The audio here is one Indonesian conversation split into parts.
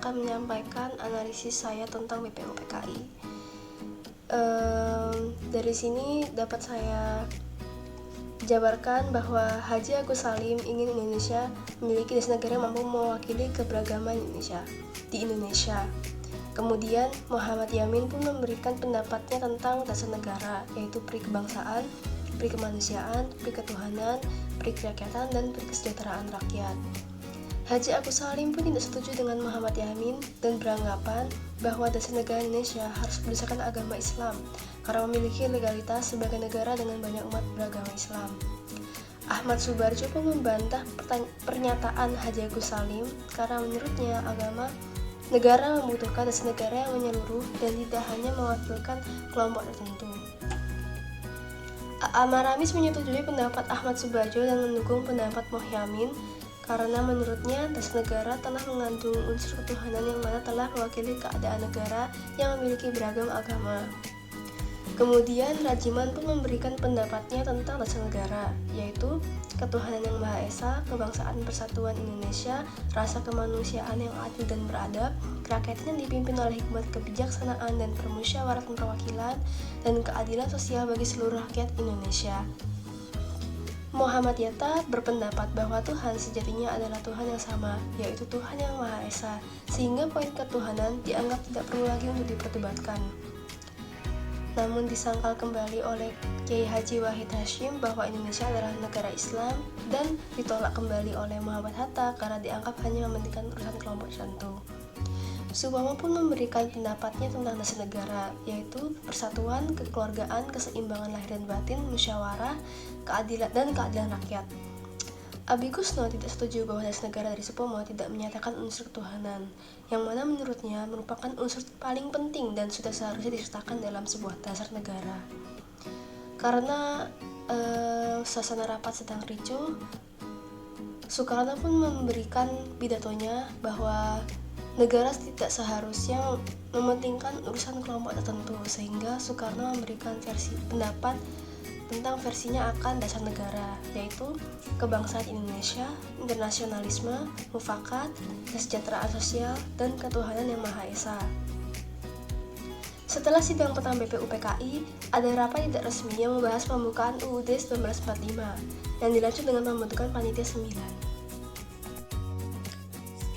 akan menyampaikan analisis saya tentang BPUPKI. Dari sini dapat saya jabarkan bahwa Haji Agus Salim ingin Indonesia memiliki dasar negara yang mampu mewakili keberagaman di Indonesia. Kemudian Muhammad Yamin pun memberikan pendapatnya tentang dasar negara, yaitu peri kebangsaan, peri kemanusiaan, peri ketuhanan, peri kerakyatan, dan peri kesejahteraan rakyat. Haji Agus Salim pun tidak setuju dengan Muhammad Yamin dan beranggapan bahwa dasar negara Indonesia harus berdasarkan agama Islam karena memiliki legalitas sebagai negara dengan banyak umat beragama Islam. Ahmad Subarjo pun membantah pernyataan Haji Agus Salim karena menurutnya negara membutuhkan dasar negara yang menyeluruh dan tidak hanya mewakilkan kelompok tertentu. Ahmad Ramis menyetujui pendapat Ahmad Subarjo dan mendukung pendapat Muhyamin karena menurutnya dasar negara telah mengandung unsur ketuhanan yang mana telah mewakili keadaan negara yang memiliki beragam agama. Kemudian Rajiman pun memberikan pendapatnya tentang dasar negara, yaitu ketuhanan yang Maha Esa, kebangsaan persatuan Indonesia, rasa kemanusiaan yang adil dan beradab, kerakyatan yang dipimpin oleh hikmat kebijaksanaan dan permusyawaratan perwakilan, dan keadilan sosial bagi seluruh rakyat Indonesia. Muhammad Yatta berpendapat bahwa Tuhan sejatinya adalah Tuhan yang sama, yaitu Tuhan yang Maha Esa, sehingga poin ketuhanan dianggap tidak perlu lagi untuk diperdebatkan. Namun disangkal kembali oleh Kiai Haji Wahid Hasyim bahwa Indonesia adalah negara Islam dan ditolak kembali oleh Muhammad Hatta karena dianggap hanya mementingkan urusan kelompok tertentu. Supomo pun memberikan pendapatnya tentang dasar negara, yaitu persatuan, kekeluargaan, keseimbangan lahir dan batin, musyawarah, keadilan, dan keadilan rakyat. Abi Kusno tidak setuju bahwa dasar negara dari Supomo tidak menyatakan unsur ketuhanan, yang mana menurutnya merupakan unsur paling penting dan sudah seharusnya disertakan dalam sebuah dasar negara. Karena suasana rapat sedang ricuh, Soekarno pun memberikan pidatonya bahwa negara tidak seharusnya mementingkan urusan kelompok tertentu, sehingga Soekarno memberikan pendapat tentang versinya akan dasar negara, yaitu kebangsaan Indonesia, internasionalisme, mufakat, kesejahteraan sosial, dan ketuhanan yang Maha Esa. Setelah sidang pertama BPUPKI, ada rapat tidak resmi yang membahas pembukaan UUD 1945 yang dilanjut dengan pembentukan Panitia 9.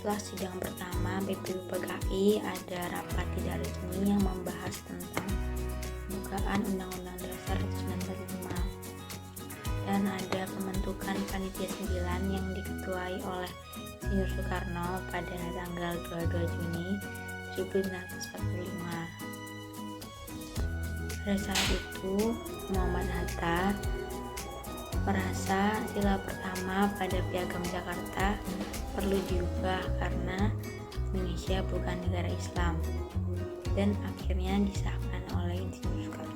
Setelah sidang pertama BPUPKI, ada rapat tidak resmi yang membahas tentang pembukaan Undang-Undang Dasar 1945 dan ada pembentukan Panitia 9 yang diketuai oleh Insinyur Soekarno pada tanggal 22 Juni 1945. Pada saat itu, Muhammad Hatta merasa sila pertama pada Piagam Jakarta perlu diubah karena Indonesia bukan negara Islam, dan akhirnya disahkan oleh Insinyur Soekarno.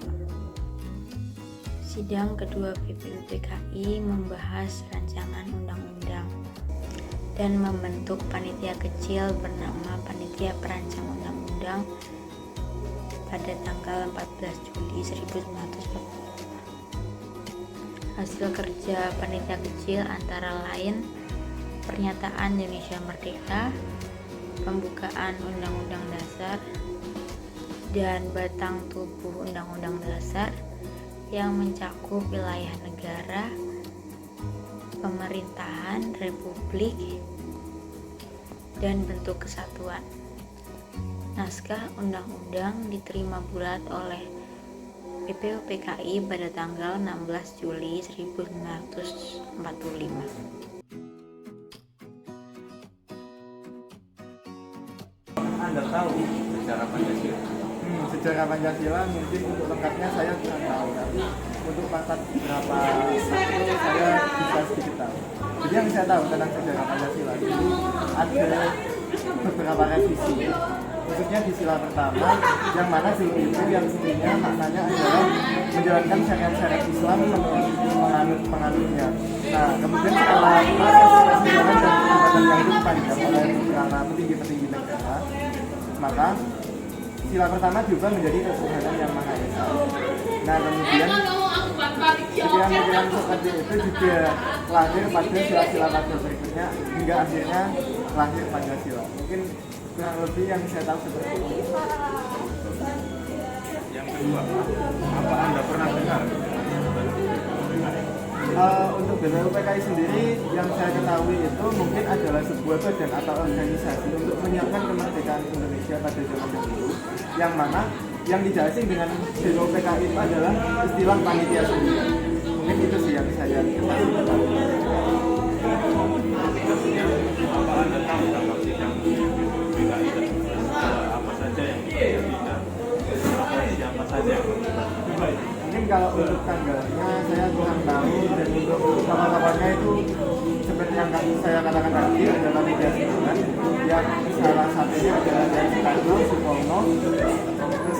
Sidang kedua BPUPKI membahas rancangan undang-undang dan membentuk panitia kecil bernama Panitia Perancang Undang-Undang pada tanggal 14 Juli 1945. Hasil kerja panitia kecil antara lain pernyataan Indonesia Merdeka, pembukaan Undang-Undang Dasar, dan batang tubuh Undang-Undang Dasar yang mencakup wilayah negara, pemerintahan, republik, dan bentuk kesatuan. Naskah undang-undang diterima bulat oleh BPUPKI pada tanggal 16 Juli 1945. Anda tahu sejarah Pancasila? Sejarah Pancasila mungkin untuk lengkapnya saya tidak tahu, tapi untuk pangkat berapa satu saya bisa sedikit tahu. Jadi yang saya tahu tentang sejarah Pancasila itu ada beberapa revisi, khususnya di sila pertama, yang mana sila itu yang intinya maknanya adalah menjalankan syariat-syariat Islam menurut penganutnya. Nah, kemudian setelah proses persidangan dan perdebatan yang cukup panjang oleh para petinggi-petinggi negara, maka sila pertama diubah menjadi ketuhanan yang Maha Esa. Nah, kemudian pikiran-pikiran seperti itu juga lahir pada sila-sila pada berikutnya hingga akhirnya lahir Pancasila. Mungkin kurang lebih yang saya tahu seperti itu. Yang kedua, apa Anda pernah dengar Untuk BPUPKI sendiri yang saya ketahui itu mungkin adalah sebuah badan atau organisasi untuk menyiapkan kemerdekaan Indonesia pada zaman dahulu, yang mana yang tidak asing dengan BPUPKI itu adalah istilah panitia sendiri. Mungkin itu sih yang saya ketahui. apa Anda tahu tentang sidang BPUPKI dan apa saja yang terjadi dan siapa saja yang terlibat? Mungkin kalau untuk tanggalnya saya kurang tahu, dan untuk kawan-kawannya itu seperti yang saya katakan tadi adalah media sebulan yang salah satunya adalah dari Soekarno, Supomo, terus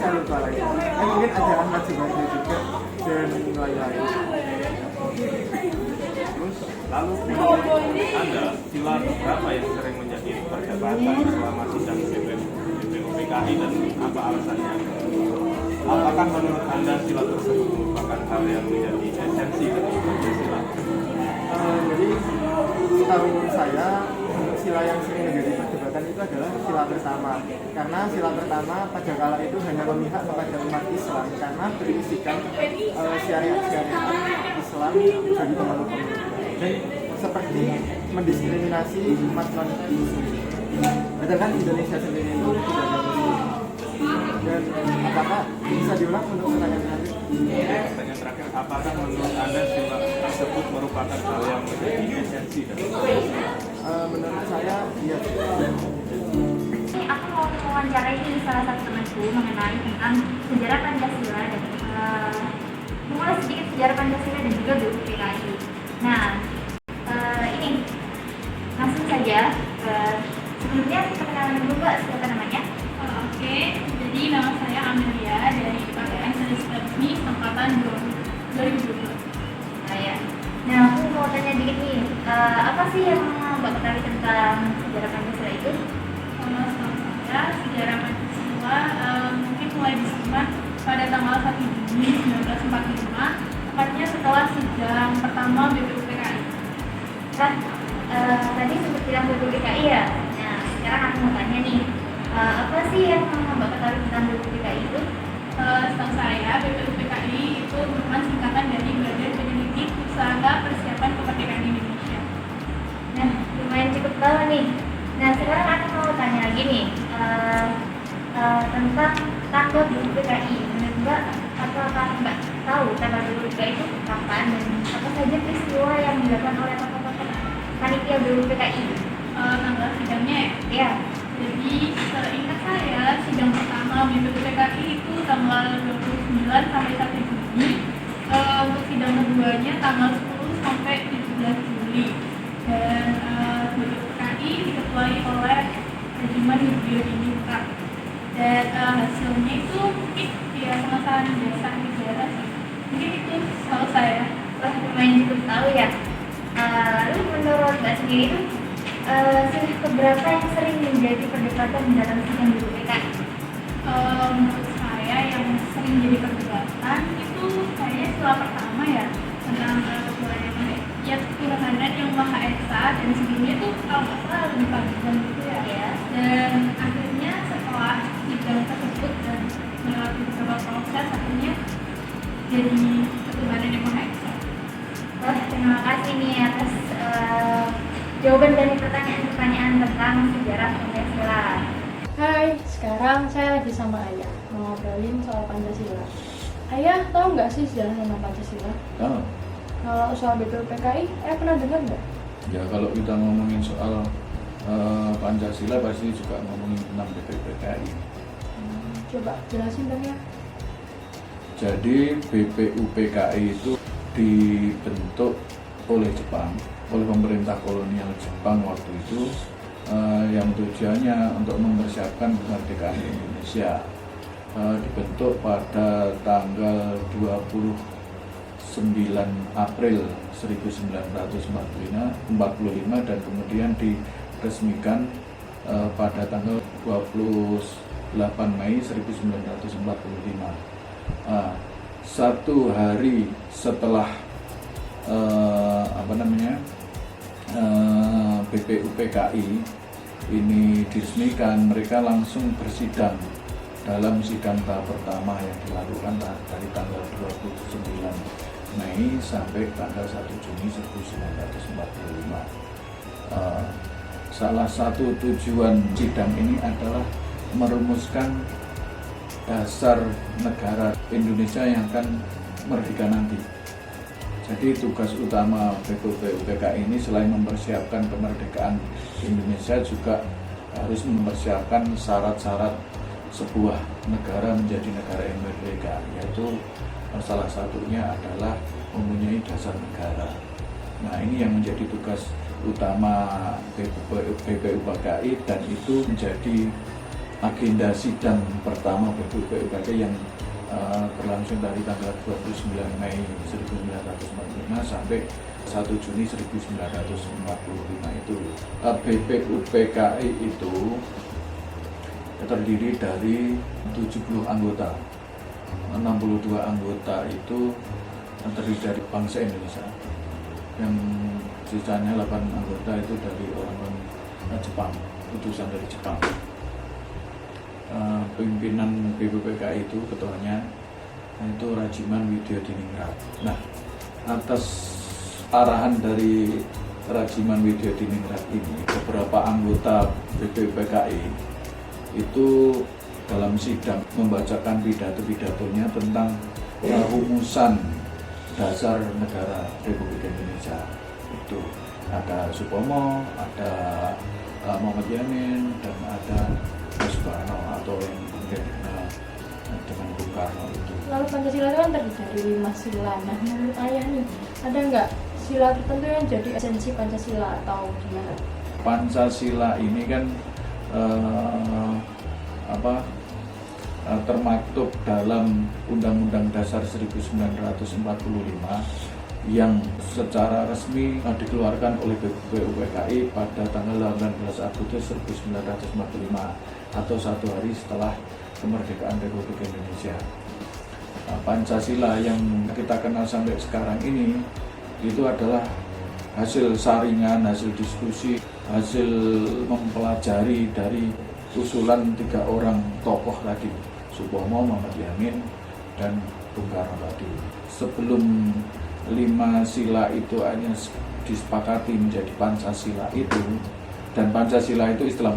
saya lupa lagi. Mungkin ada Ahmad Subarjo juga dan lain-lain. Terus lalu menurut Anda sila berapa yang sering menjadi perdebatan selama sidang BPUPKI dan apa alasannya? Apakah menurut Anda sila tersebut merupakan hal yang menjadi esensi dari Pancasila? Jadi setahu saya sila yang sering menjadi perdebatan itu adalah sila pertama, karena sila pertama pada kala itu hanya memihak kepada umat Islam karena berisikan syariat-syariat Islam bagi pemeluk dan seperti mendiskriminasi umat non-Muslim. Padahal kan Indonesia sendiri itu tidak ada Muslim. Dan apakah bisa diulang untuk pertanyaan terakhir? Pertanyaan terakhir, apakah menurut Anda sila tersebut merupakan hal yang menjadi esensi dari Pancasila? Menurut saya, iya. Aku mau mewawancarai salah satu temanku mengenai tentang sejarah Pancasila dan mengulas sedikit sejarah Pancasila dan juga BPUPKI. Nah, ini langsung saja. Sebelumnya perkenalan dulu Mbak, siapa namanya? Oke, jadi nama saya Amelia dari Departemen Sains Teknik angkatan 2020. Nah, ya. Nah, aku mau tanya dikit nih, apa sih yang Mbak ketahui tentang sejarah Pancasila itu? Kalau setahu saya, sejarah Pancasila mungkin mulai disimpan pada tanggal 1 Juni 1945, tepatnya setelah sidang pertama BPUPKI. Kan, tadi sempat bilang BPUPKI ya? Nah, sekarang aku mau tanya nih, apa sih yang Mbak ketahui tentang BPUPKI itu? Setahu saya, BPUPKI itu merupakan singkatan dari Badan Penyelidik Usaha Persiapan Kemerdekaan Indonesia. Nah, lumayan cukup tahu nih. Nah, sekarang aku mau tanya lagi nih, tentang tanggal BPUPKI. Menurut Mbak, apakah Mbak tahu tanggal BPUPKI itu kapan dan apa saja peristiwa yang dilakukan oleh tokoh-tokoh panitia BPUPKI? Tanggal sidangnya ya? Ya. Jadi seingat saya sidang pertama BPUPKI itu tanggal 29 sampai 1 Juni. Untuk sidang keduanya tanggal 10 sampai 17 Juli. Dan BPUPKI diketuai oleh Hajiman Yudhoyono. Dan hasilnya itu mungkin ya pengesahan dasar negara sih. Mungkin itu setahu saya. Wah, lumayan cukup tahu ya. Lalu menurut Mbak sendiri itu sila keberapa yang sering menjadi perdebatan dalam sidang BPUPKI? Menurut saya yang sering jadi perdebatan itu kayaknya sila pertama ya, tentang Tuhan yang Maha Esa, dan sebelumnya itu kalau nggak salah lebih panjang gitu ya. Dan akhirnya setelah sidang tersebut dan melewati beberapa proses, akhirnya jadi Tuhan yang Maha Esa. Wah, terima kasih nih atas jawaban dari pertanyaan-pertanyaan tentang sejarah Pancasila. Hai, sekarang saya lagi sama Ayah mau ngobrolin soal Pancasila. Ayah, tahu nggak sih sejarah tentang Pancasila? Tahu. Kalau soal BPUPKI, pernah dengar nggak? Ya kalau kita ngomongin soal Pancasila pasti juga ngomongin tentang BPUPKI. Coba jelasin dong ya. Jadi BPUPKI itu dibentuk oleh Jepang, oleh pemerintah kolonial Jepang waktu itu, yang tujuannya untuk mempersiapkan kemerdekaan Indonesia. Dibentuk pada tanggal 29 April 1945 dan kemudian diresmikan pada tanggal 28 Mei 1945. Satu hari setelah BPUPKI ini diresmikan, mereka langsung bersidang dalam sidang tahap pertama yang dilakukan dari tanggal 29 Mei sampai tanggal 1 Juni 1945. Salah satu tujuan sidang ini adalah merumuskan dasar negara Indonesia yang akan merdeka nanti. Jadi tugas utama BPUPKI ini selain mempersiapkan kemerdekaan Indonesia juga harus mempersiapkan syarat-syarat sebuah negara menjadi negara yang merdeka, yaitu salah satunya adalah mempunyai dasar negara. Nah, ini yang menjadi tugas utama BPUPKI dan itu menjadi agenda sidang pertama BPUPKI yang berlangsung dari tanggal 29 Mei 1945 sampai 1 Juni 1945 itu. BPUPKI itu terdiri dari 70 anggota. 62 anggota itu terdiri dari bangsa Indonesia. Yang sisanya 8 anggota itu dari orang Jepang, utusan dari Jepang. Pimpinan BPUPKI itu ketuanya itu Rajiman Widyodiningrat. Nah, atas arahan dari Rajiman Widyodiningrat ini, beberapa anggota BPUPKI itu dalam sidang membacakan pidato-pidatonya tentang rumusan dasar negara Republik Indonesia. Itu ada Supomo, ada Muhammad Yamin, dan ada Soekarno atau yang kemudian dikenal dengan Bung Karno itu. Lalu Pancasila itu kan terdiri dari 5 sila. Nah, menurut ayah nih, ada nggak sila tertentu yang jadi esensi Pancasila atau gimana? Pancasila ini kan termaktub dalam Undang-Undang Dasar 1945 yang secara resmi dikeluarkan oleh BPUPKI pada tanggal 18 Agustus 1945 atau 1 hari setelah kemerdekaan Republik Indonesia. Pancasila yang kita kenal sampai sekarang ini itu adalah hasil saringan, hasil diskusi, hasil mempelajari dari usulan 3 orang tokoh tadi, Supomo, Muhammad Yamin, dan Bung Karno tadi. Sebelum 5 sila itu hanya disepakati menjadi Pancasila itu, dan Pancasila itu, istilah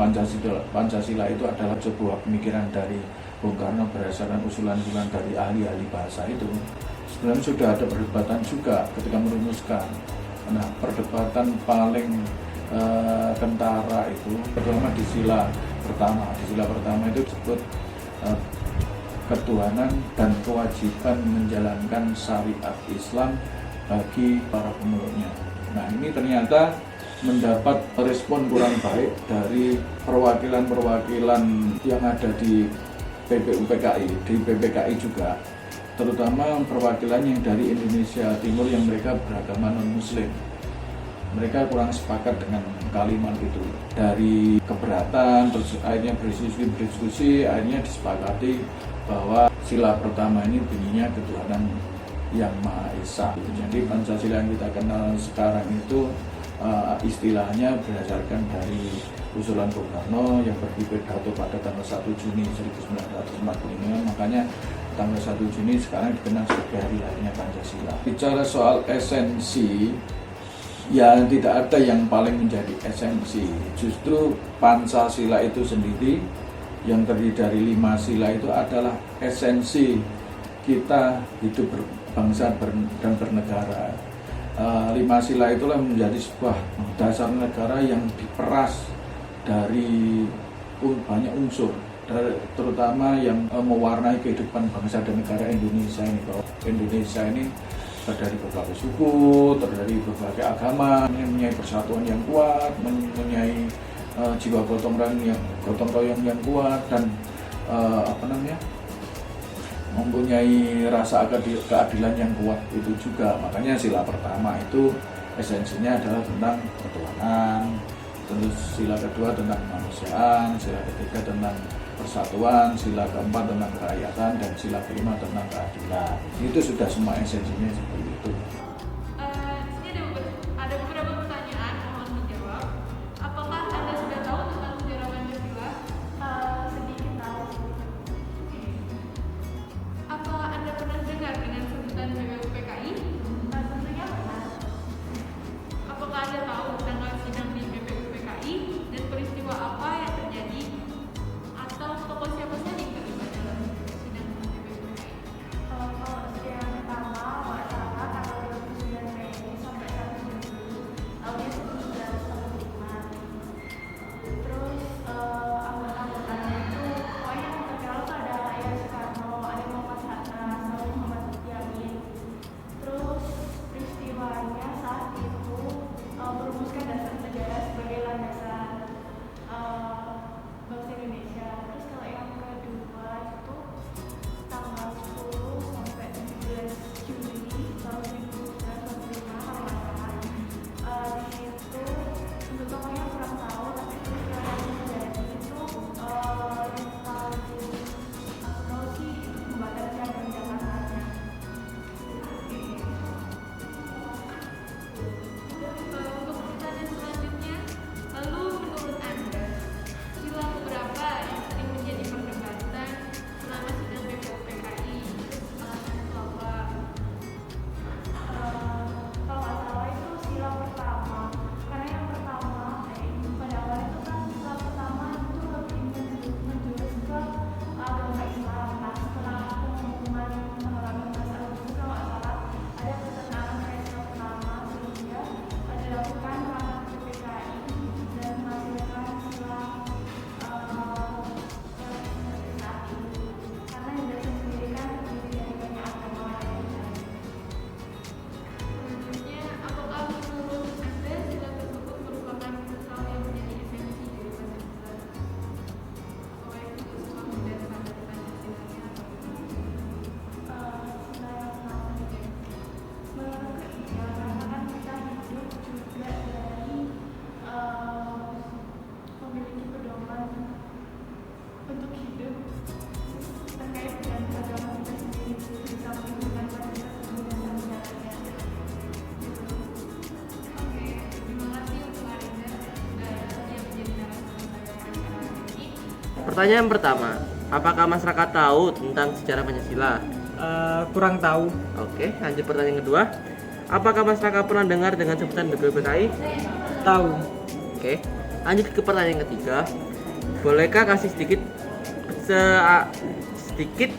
Pancasila itu adalah sebuah pemikiran dari Bung Karno berdasarkan usulan-usulan dari ahli-ahli bahasa itu. Sebenarnya sudah ada perdebatan juga ketika merumuskan. Nah, perdebatan paling kentara itu terutama di sila pertama. Di sila pertama itu disebut ketuhanan dan kewajiban menjalankan syariat Islam bagi para pemeluknya. Nah, ini ternyata mendapat respon kurang baik dari perwakilan-perwakilan yang ada di BPUPKI, di BPKI juga, terutama perwakilan yang dari Indonesia Timur yang mereka beragama non-Muslim. Mereka kurang sepakat dengan kalimat itu. Dari keberatan, terus akhirnya berdiskusi, akhirnya disepakati bahwa sila pertama ini bunyinya ketuhanan yang Maha Esa. Jadi Pancasila yang kita kenal sekarang itu istilahnya berdasarkan dari usulan Bung Karno yang berpidato pada tanggal 1 Juni 1945. Makanya tanggal 1 Juni sekarang dikenal sebagai hari lahirnya Pancasila. Bicara soal esensi, ya tidak ada yang paling menjadi esensi. Justru Pancasila itu sendiri yang terdiri dari 5 sila itu adalah esensi kita hidup berbangsa dan bernegara. 5 sila itulah menjadi sebuah dasar negara yang diperas dari banyak unsur, terutama yang mewarnai kehidupan bangsa dan negara Indonesia ini. Bahwa Indonesia ini terdiri berbagai suku, terdiri berbagai agama, mempunyai persatuan yang kuat, mempunyai jiwa gotong royong yang kuat, dan mempunyai rasa keadilan yang kuat itu juga. Makanya sila pertama itu esensinya adalah tentang ketuhanan, terus sila kedua tentang kemanusiaan, sila ketiga tentang persatuan, sila keempat tentang kerakyatan, dan sila kelima tentang keadilan. Itu sudah semua esensinya seperti itu. Di sini ada beberapa pertanyaan, mohon menjawab. Apakah Anda sudah tahu tentang Pertanyaan pertama, apakah masyarakat tahu tentang sejarah Pancasila? Kurang tahu. Oke, lanjut pertanyaan kedua. Apakah masyarakat pernah dengar dengan sebutan BPUPKI? Tahu. Oke, lanjut ke pertanyaan ketiga. Bolehkah kasih sedikit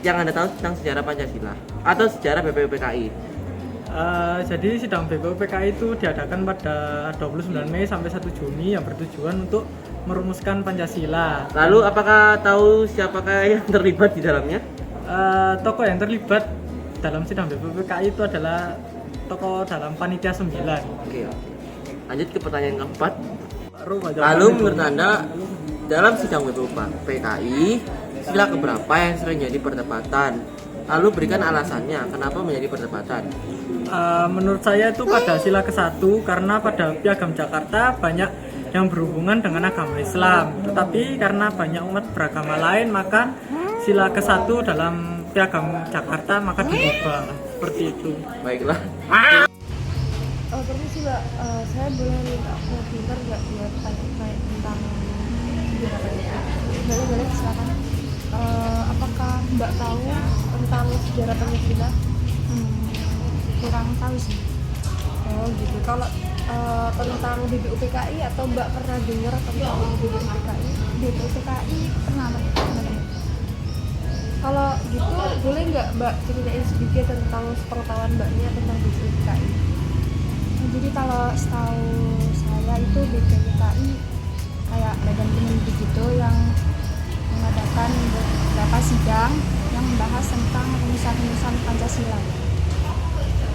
yang Anda tahu tentang sejarah Pancasila atau sejarah BPUPKI? Jadi sidang BPUPKI itu diadakan pada 29 Mei sampai 1 Juni yang bertujuan untuk merumuskan Pancasila. Lalu apakah tahu siapakah yang terlibat di dalamnya? Tokoh yang terlibat dalam sidang BPUPKI itu adalah tokoh dalam panitia 9. Oke. Lanjut ke pertanyaan keempat. Lalu menurut Anda dalam sidang BPUPKI sila keberapa yang sering jadi perdebatan? Lalu berikan alasannya kenapa menjadi perdebatan. Menurut saya itu pada sila ke-1 karena pada Piagam Jakarta banyak yang berhubungan dengan agama Islam. Tetapi karena banyak umat beragama lain maka sila ke-1 dalam Piagam Jakarta maka diubah seperti itu. Baiklah. Permisi Mbak, saya boleh minta pinter nggak buat tanya tentang sejarah Pancasila? Boleh, silakan. Apakah Mbak tahu tentang sejarah Pancasila? Kurang tahu sih. Oh gitu. Kalau tentang BPUPKI atau Mbak pernah dengar tentang BPUPKI? BPUPKI pernah dengar. Kalau gitu boleh nggak Mbak ceritain sedikit tentang pengetahuan Mbaknya tentang BPUPKI? Jadi kalau setahu saya itu BPUPKI kayak badan peneliti gitu yang mengadakan beberapa sidang yang membahas tentang rumusan-rumusan Pancasila.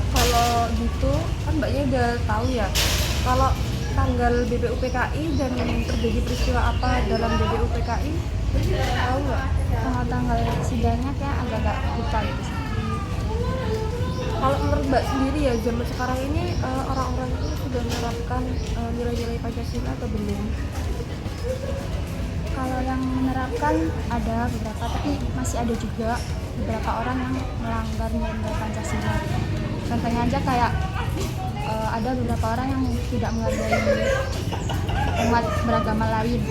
Kalau gitu kan Mbaknya udah tahu ya kalau tanggal BPUPKI dan terjadi peristiwa apa dalam BPUPKI, tahu nggak? Kalau tanggal sidangnya kayak agak-agak lupa gitu sih. Kalau menurut Mbak sendiri ya zaman sekarang ini orang-orang itu sudah menerapkan nilai-nilai Pancasila atau belum? Kalau yang menerapkan ada beberapa, tapi masih ada juga beberapa orang yang melanggar nilai Pancasila. Contohnya aja kayak ada beberapa orang yang tidak menghargai umat beragama lain.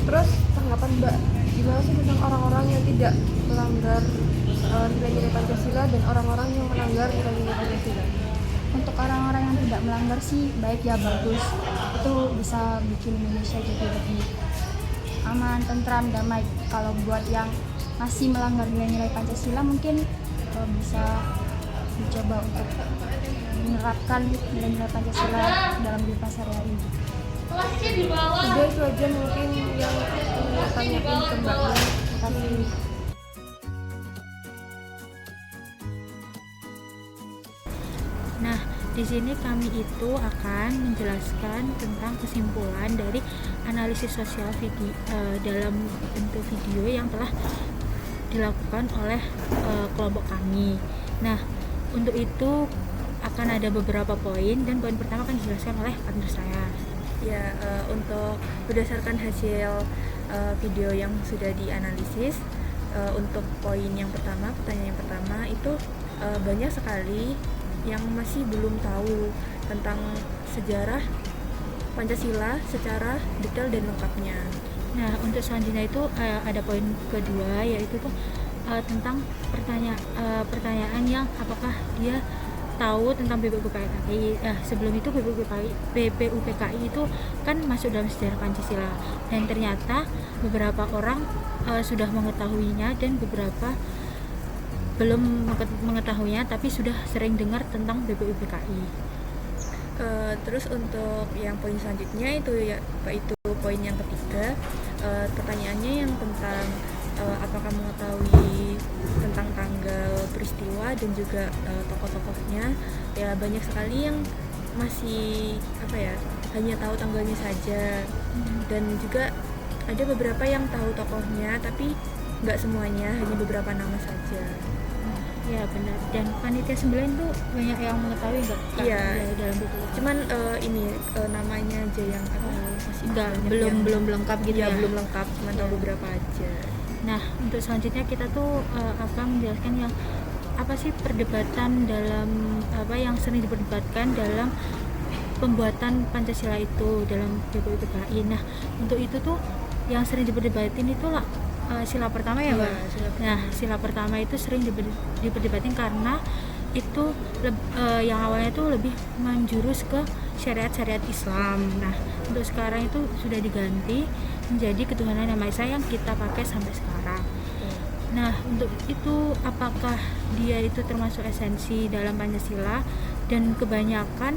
Terus tanggapan Mbak gimana sih tentang orang-orang yang tidak melanggar nilai-nilai Pancasila dan orang-orang yang melanggar nilai-nilai Pancasila? Untuk orang-orang yang tidak melanggar sih baik ya, bagus. Itu bisa bikin Indonesia jadi lebih aman, tentram, damai. Kalau buat yang masih melanggar nilai-nilai Pancasila mungkin bisa dicoba untuk menerapkan nilai-nilai Pancasila dalam kehidupan sehari-hari. Udah itu aja mungkin yang tanyain ke Mbaknya. Tapi Nah, di sini kami itu akan menjelaskan tentang kesimpulan dari analisis sosial video dalam bentuk video yang telah dilakukan oleh kelompok kami. Nah, untuk itu akan ada beberapa poin dan poin pertama akan dijelaskan oleh partner saya. Ya, untuk berdasarkan hasil video yang sudah dianalisis, untuk poin yang pertama, pertanyaan yang pertama itu banyak sekali yang masih belum tahu tentang sejarah Pancasila secara detail dan lengkapnya. Nah, untuk selanjutnya itu ada poin kedua, yaitu tuh tentang pertanyaan yang apakah dia tahu tentang BPUPKI. Sebelum itu BPUPKI itu kan masuk dalam sejarah Pancasila, dan ternyata beberapa orang sudah mengetahuinya dan beberapa belum mengetahuinya tapi sudah sering dengar tentang BPUPKI. Terus untuk yang poin selanjutnya itu yaitu poin yang ketiga, pertanyaannya yang tentang apakah mengetahui tentang tanggal peristiwa dan juga tokoh-tokohnya. Ya, banyak sekali yang masih hanya tahu tanggalnya saja, dan juga ada beberapa yang tahu tokohnya tapi nggak semuanya, hanya beberapa nama saja. Ya benar, dan panitia 9 tuh banyak yang mengetahui nggak? Iya, dalam buku. Cuman namanya aja yang masih belum lengkap gitu ya. Ya, belum lengkap, cuma tahu beberapa aja. Nah, untuk selanjutnya kita tuh akan menjelaskan yang apa sih perdebatan dalam yang sering diperdebatkan dalam pembuatan Pancasila itu dalam BPUPKI. Nah, untuk itu tuh yang sering diperdebatin itu lah sila pertama ya Mbak. Nah, sila pertama itu sering diperdebatin karena itu yang awalnya itu lebih menjurus ke syariat Islam. Nah, untuk sekarang itu sudah diganti menjadi ketuhanan yang Maha Esa yang kita pakai sampai sekarang. Nah, untuk itu apakah dia itu termasuk esensi dalam Pancasila? Dan kebanyakan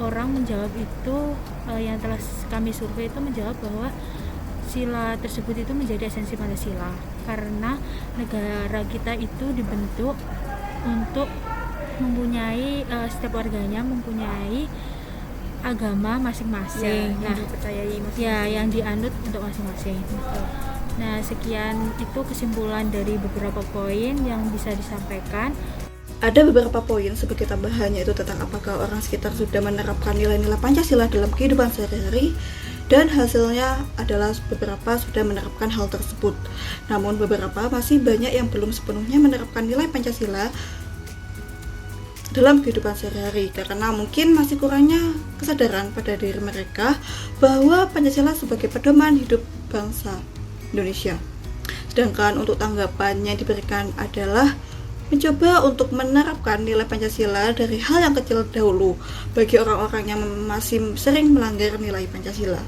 orang menjawab itu, yang telah kami survei itu menjawab bahwa sila tersebut itu menjadi esensi Pancasila karena negara kita itu dibentuk untuk mempunyai setiap warganya mempunyai agama masing-masing. Yang dipercayai masing-masing. Ya, yang dianut untuk masing-masing. Nah, sekian itu kesimpulan dari beberapa poin yang bisa disampaikan. Ada beberapa poin sebagai tambahan, yaitu tentang apakah orang sekitar sudah menerapkan nilai-nilai Pancasila dalam kehidupan sehari-hari, dan hasilnya adalah beberapa sudah menerapkan hal tersebut. Namun beberapa masih banyak yang belum sepenuhnya menerapkan nilai Pancasila dalam kehidupan sehari-hari karena mungkin masih kurangnya kesadaran pada diri mereka bahwa Pancasila sebagai pedoman hidup bangsa Indonesia. Sedangkan untuk tanggapan yang diberikan adalah mencoba untuk menerapkan nilai Pancasila dari hal yang kecil dahulu bagi orang-orang yang masih sering melanggar nilai Pancasila.